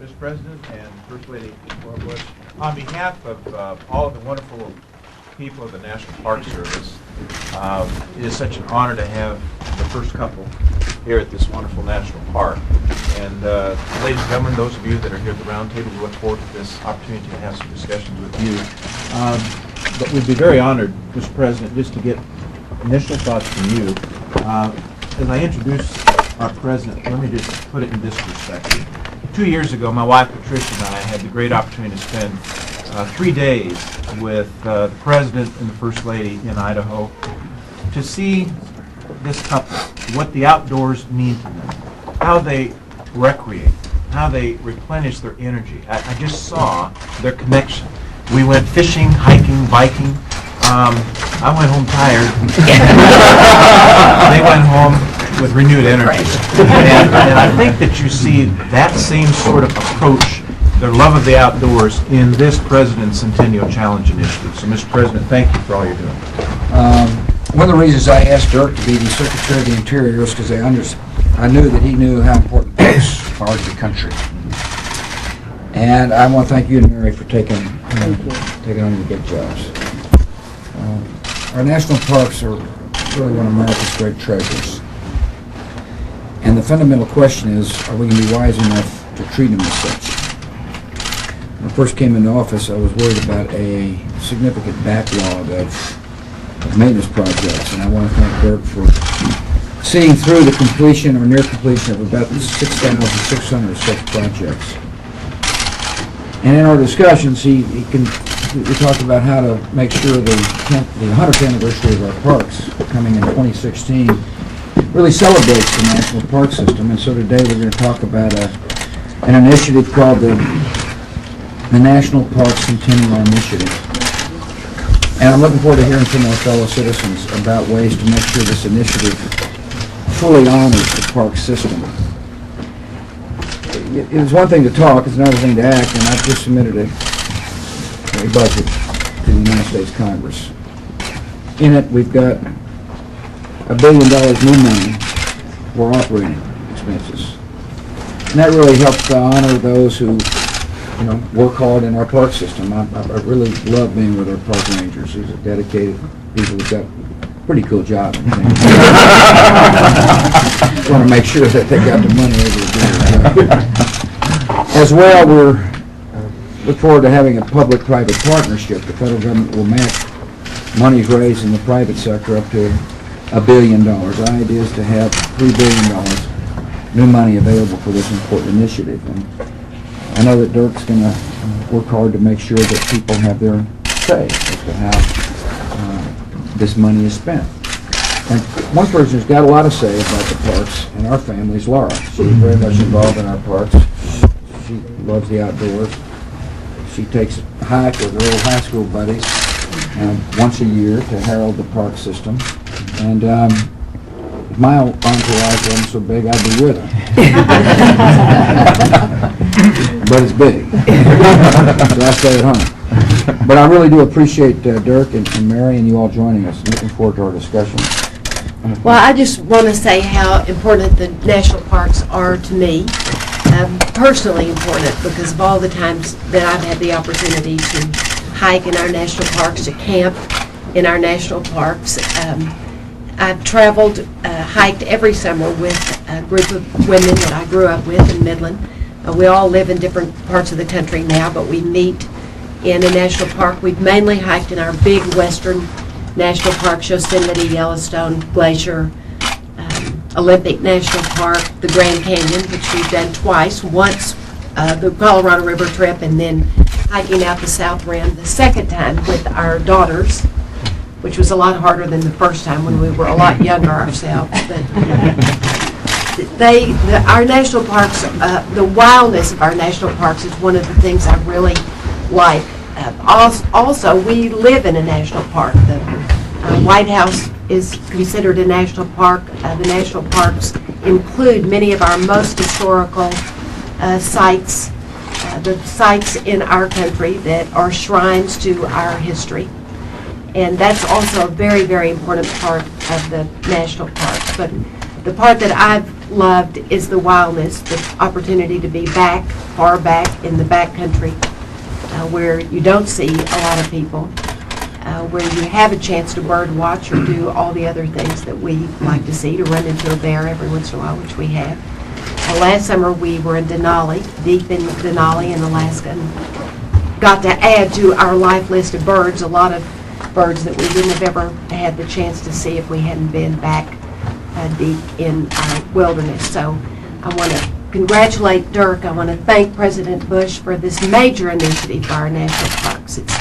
Mr. President and First Lady Laura Bush, on behalf of all of the wonderful people of the National Park Service, it is such an honor to have the first couple here at this wonderful national park. And ladies and gentlemen, those of you that are here at the round table, we look forward to this opportunity to have some discussions with you. But we'd be very honored, Mr. President, just to get initial thoughts from you. As I introduce our President, let me just put it in this perspective. 2 years ago, my wife Patricia and I had the great opportunity to spend 3 days with the President and the First Lady in Idaho to see this couple, what the outdoors mean to them, how they recreate, how they replenish their energy. I just saw their connection. We went fishing, hiking, biking. I went home tired. They went home with renewed energy. And I think that you see that same sort of approach, their love of the outdoors, in this President's Centennial Challenge Initiative. So, Mr. President, thank you for all you're doing. One of the reasons I asked Dirk to be the Secretary of the Interior is because I knew that he knew how important parks are to the country. And I want to thank you and Mary for taking on your big jobs. Our national parks are really one of America's great treasures. And the fundamental question is, are we going to be wise enough to treat them as such? When I first came into office, I was worried about a significant backlog of maintenance projects, and I want to thank Dirk for seeing through the completion or near completion of about 6,600 such projects. And in our discussions, we talked about how to make sure the 100th anniversary of our parks, coming in 2016, really celebrates the national park system. And so today we're going to talk about an initiative called the National Park Centennial Initiative. And I'm looking forward to hearing from our fellow citizens about ways to make sure this initiative fully honors the park system. It's one thing to talk, it's another thing to act, and I've just submitted a budget to the United States Congress. In it, we've got $1 billion new money for operating expenses. And that really helps to honor those who work hard in our park system. I really love being with our park rangers. These are dedicated people who've got a pretty cool job. I want to make sure that they got the money able to do their job. As well, we look forward to having a public-private partnership. The federal government will match monies raised in the private sector up to $1 billion. Our idea is to have $3 billion new money available for this important initiative. And I know that Dirk's going to work hard to make sure that people have their say as to how this money is spent. And one person who's got a lot of say about the parks in our family is Laura. She's very much involved in our parks. She loves the outdoors. She takes a hike with her little high school buddies once a year to herald the park system. And if my entourage wasn't so big, I'd be with her. But it's big. So I stay at home. But I really do appreciate Dirk and Mary and you all joining us. Looking forward to our discussion. Well, I just want to say how important the national parks are to me. Personally important because of all the times that I've had the opportunity to hike in our national parks, to camp in our national parks. I've traveled, hiked every summer with a group of women that I grew up with in Midland. We all live in different parts of the country now, but we meet in a national park. We've mainly hiked in our big western national parks, Yosemite, Yellowstone, Glacier, Olympic National Park, the Grand Canyon, which we've done twice, once the Colorado River trip, and then hiking out the South Rim the second time with our daughters, which was a lot harder than the first time when we were a lot younger ourselves. But our national parks, the wildness of our national parks is one of the things I really like. Also, we live in a national park. The White House is considered a national park. The national parks include many of our most historical sites, the sites in our country that are shrines to our history. And that's also a very, very important part of the national parks. But The part that I've loved is the wildness, the opportunity to be back, far back in the back country, where you don't see a lot of people, where you have a chance to bird watch or do all the other things that we like to see, to run into a bear every once in a while, which we have. Last summer we were in Denali, deep in Denali in Alaska, and got to add to our life list of birds a lot of birds that we wouldn't have ever had the chance to see if we hadn't been back deep in our wilderness. So I want to congratulate Dirk. I want to thank President Bush for this major initiative for our national parks. It's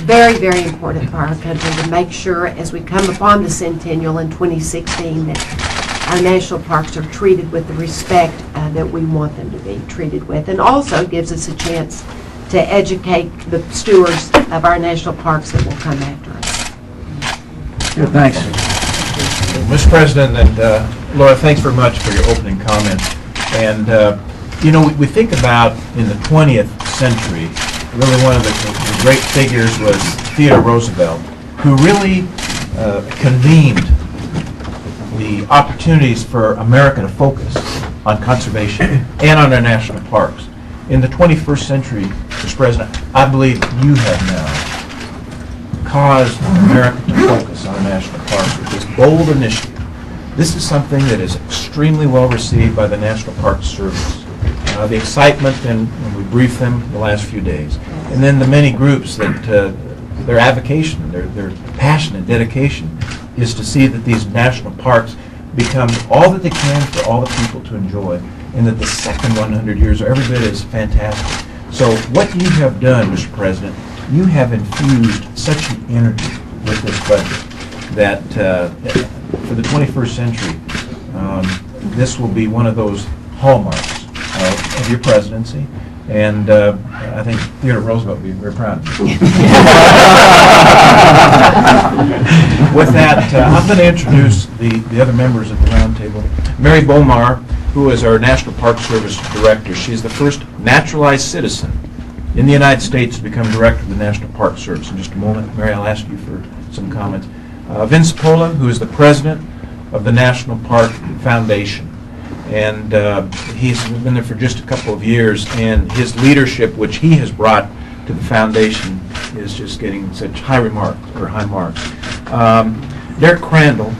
very, very important for our country to make sure, as we come upon the Centennial in 2016, that our national parks are treated with the respect that we want them to be treated with, and also gives us a chance to educate the stewards of our national parks that will come after us. Good, thanks. Mr. President and Laura, thanks very much for your opening comments. And, we think about in the 20th century, really one of the great figures was Theodore Roosevelt, who really convened the opportunities for America to focus on conservation and on our national parks. In the 21st century, Mr. President, I believe you have now caused America to focus on our national parks with this bold initiative. This is something that is extremely well received by the National Park Service. The excitement, and when we briefed them the last few days, and then the many groups that their avocation, their passion and dedication is to see that these national parks become all that they can for all the people to enjoy, and that the second 100 years are every bit as fantastic. So what you have done, Mr. President, you have infused such an energy with this budget that for the 21st century, this will be one of those hallmarks of your presidency. And I think Theodore Roosevelt would be very proud of you. With that, I'm going to introduce the other members of the round table. Mary Bomar, who is our National Park Service Director. She's the first naturalized citizen in the United States to become Director of the National Park Service. In just a moment, Mary, I'll ask you for some comments. Vince Pola, who is the President of the National Park Foundation. And he's been there for just a couple of years, and his leadership, which he has brought to the foundation, is just getting such high marks. Derek Crandall,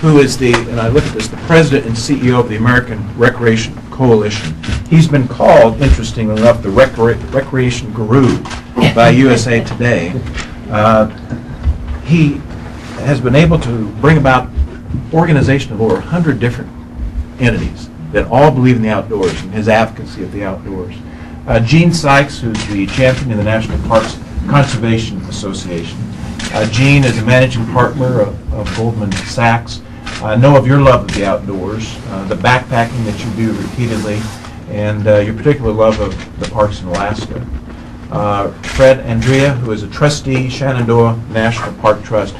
who is and I look at this, the President and CEO of the American Recreation Coalition. He's been called, interestingly enough, the Recreation Guru by USA Today. He has been able to bring about organization of over 100 different entities that all believe in the outdoors and his advocacy of the outdoors. Gene Sykes, who's the champion of the National Parks Conservation Association. Gene is a managing partner of Goldman Sachs. I know of your love of the outdoors, the backpacking that you do repeatedly, and your particular love of the parks in Alaska. Fred Andrea, who is a trustee, Shenandoah National Park Trust.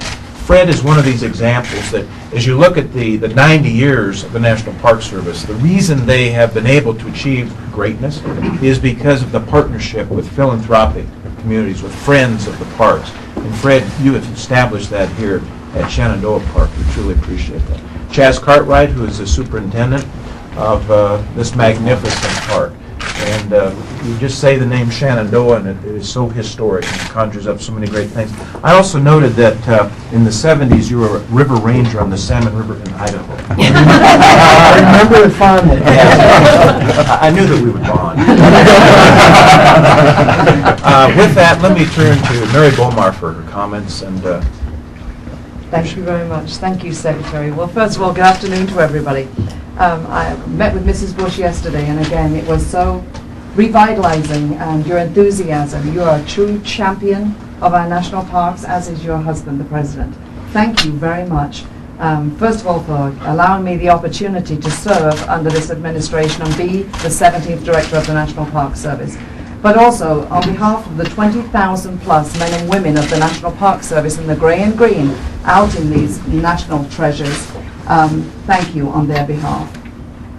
Fred is one of these examples that, as you look at the 90 years of the National Park Service, the reason they have been able to achieve greatness is because of the partnership with philanthropic communities, with friends of the parks. And Fred, you have established that here at Shenandoah Park. We truly appreciate that. Chaz Cartwright, who is the superintendent of this magnificent park. And you just say the name Shenandoah, and it is so historic and conjures up so many great things. I also noted that in the 70s you were a river ranger on the Salmon River in Idaho. I remember it fondly. I knew that we would bond. With that, let me turn to Mary Bomar for her comments. And thank you very much. Thank you, Secretary. Well, first of all, good afternoon to everybody. I met with Mrs. Bush yesterday, and again, it was so revitalizing, and your enthusiasm. You are a true champion of our national parks, as is your husband, the President. Thank you very much. First of all, for allowing me the opportunity to serve under this administration and be the 17th Director of the National Park Service. But also, on behalf of the 20,000 plus men and women of the National Park Service in the grey and green out in these national treasures, thank you on their behalf.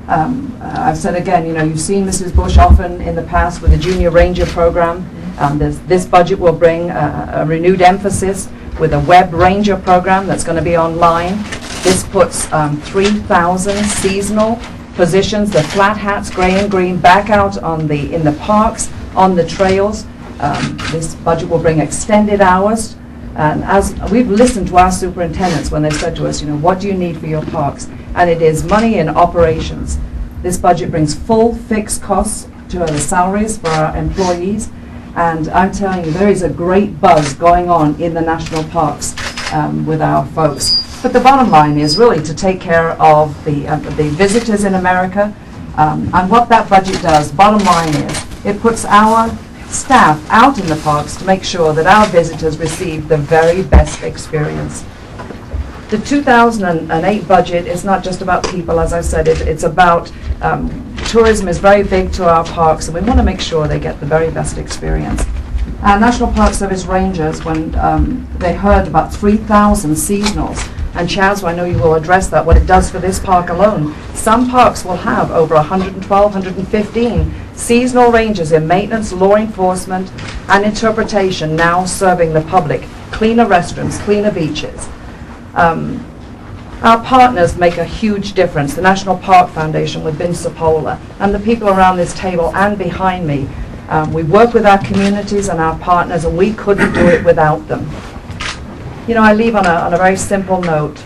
I've said again, you've seen Mrs. Bush often in the past with the Junior Ranger program. This budget will bring a renewed emphasis with a web ranger program that's going to be online. This puts 3,000 seasonal positions, the flat hats, gray and green, back out in the parks, on the trails. This budget will bring extended hours. And as we've listened to our superintendents when they said to us, what do you need for your parks? And it is money in operations. This budget brings full fixed costs to the salaries for our employees. And I'm telling you, there is a great buzz going on in the national parks with our folks. But the bottom line is really to take care of the visitors in America. And what that budget does, bottom line is, it puts our staff out in the parks to make sure that our visitors receive the very best experience. The 2008 budget is not just about people, as I said, it's about tourism is very big to our parks, and we want to make sure they get the very best experience. Our National Park Service Rangers, when they heard about 3,000 seasonals, and Chaz, I know you will address that, what it does for this park alone. Some parks will have over 112, 115 seasonal rangers in maintenance, law enforcement, and interpretation now serving the public. Cleaner restrooms, cleaner beaches. Our partners make a huge difference. The National Park Foundation with Bin Sapola and the people around this table and behind me. We work with our communities and our partners, and we couldn't do it without them. I leave on a very simple note.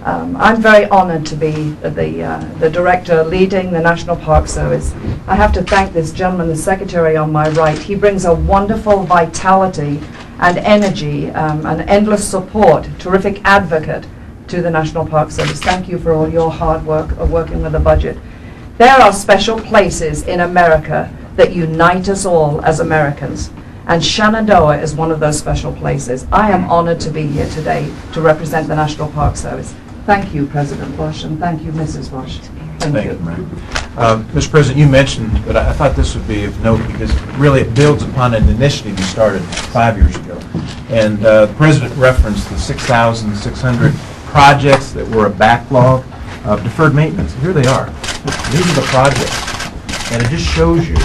I'm very honored to be the director leading the National Park Service. I have to thank this gentleman, the secretary on my right. He brings a wonderful vitality and energy and endless support, terrific advocate to the National Park Service. Thank you for all your hard work of working with the budget. There are special places in America that unite us all as Americans. And Shenandoah is one of those special places. I am honored to be here today to represent the National Park Service. Thank you, President Bush, and thank you, Mrs. Bush. Thank you. Mary. Mr. President, you mentioned, but I thought this would be of note because really it builds upon an initiative you started 5 years ago. And the President referenced the 6,600 projects that were a backlog of deferred maintenance. Here they are. These are the projects. And it just shows you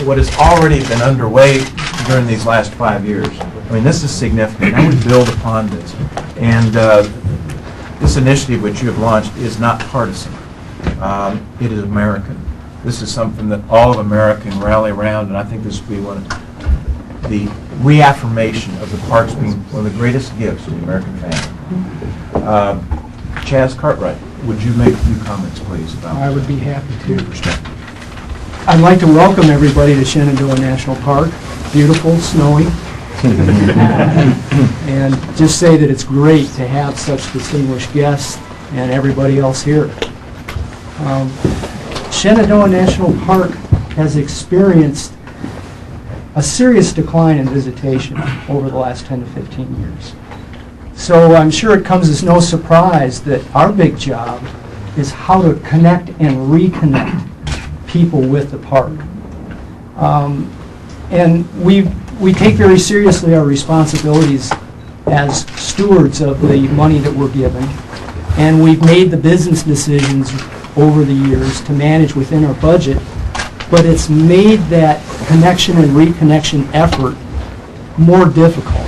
what has already been underway during these last 5 years. I mean, this is significant. Now we build upon this. And this initiative which you have launched is not partisan. It is American. This is something that all of America can rally around, and I think this will be one of the reaffirmation of the parks being one of the greatest gifts to the American family. Chaz Cartwright, would you make a few comments, please, about I would be happy to. perspective? I'd like to welcome everybody to Shenandoah National Park. Beautiful, snowy. And just say that it's great to have such distinguished guests and everybody else here. Shenandoah National Park has experienced a serious decline in visitation over the last 10 to 15 years. So I'm sure it comes as no surprise that our big job is how to connect and reconnect people with the park. And we take very seriously our responsibilities as stewards of the money that we're given, and we've made the business decisions over the years to manage within our budget, but it's made that connection and reconnection effort more difficult.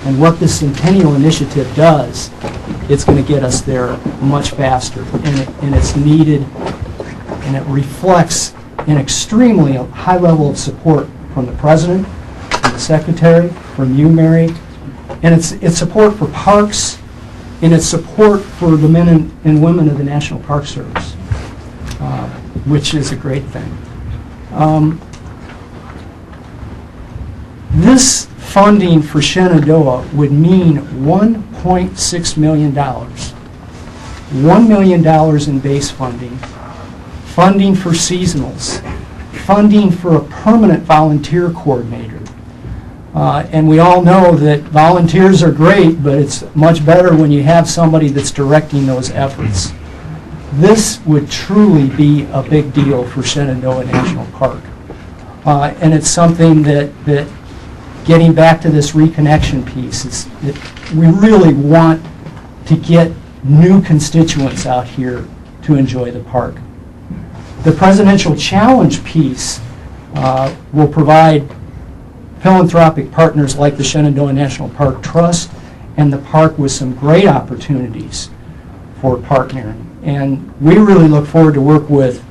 And what the Centennial Initiative does, it's going to get us there much faster, and it's needed, and it reflects an extremely high level of support from the President, from the Secretary, from you, Mary, and it's support kwa parks, and it's support for the men and women of the National Park Service, which is a great thing. This funding for Shenandoah would mean $1.6 million. $1 million in base funding, funding for seasonals, funding for a permanent volunteer coordinator. And we all know that volunteers are great, but it's much better when you have somebody that's directing those efforts. This would truly be a big deal for Shenandoah National Park. And it's something that getting back to this reconnection piece, we really want to get new constituents out here to enjoy the park. The Presidential Challenge piece will provide philanthropic partners like the Shenandoah National Park Trust and the park with some great opportunities Airport partnering. And we really look forward to work with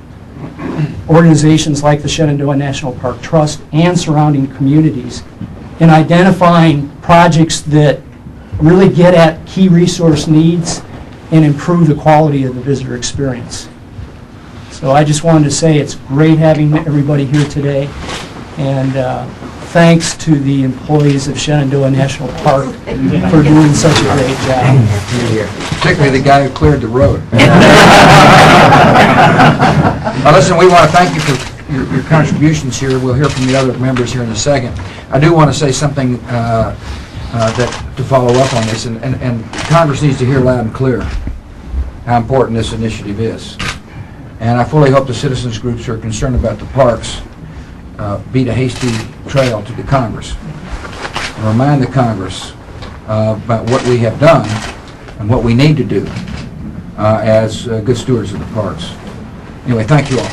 organizations like the Shenandoah National Park Trust and surrounding communities in identifying projects that really get at key resource needs and improve the quality of the visitor experience. So I just wanted to say it's great having everybody here today, and thanks to the employees of Shenandoah National Park for doing such a great job. Particularly the guy who cleared the road. Now, listen, we want to thank you for your contributions here. We'll hear from the other members here in a second. I do want to say something to follow up on this, and Congress needs to hear loud and clear how important this initiative is. And I fully hope the citizens groups who are concerned about the parks beat a hasty trail to the Congress and remind the Congress about what we have done and what we need to do as good stewards of the parks. Anyway, thank you all.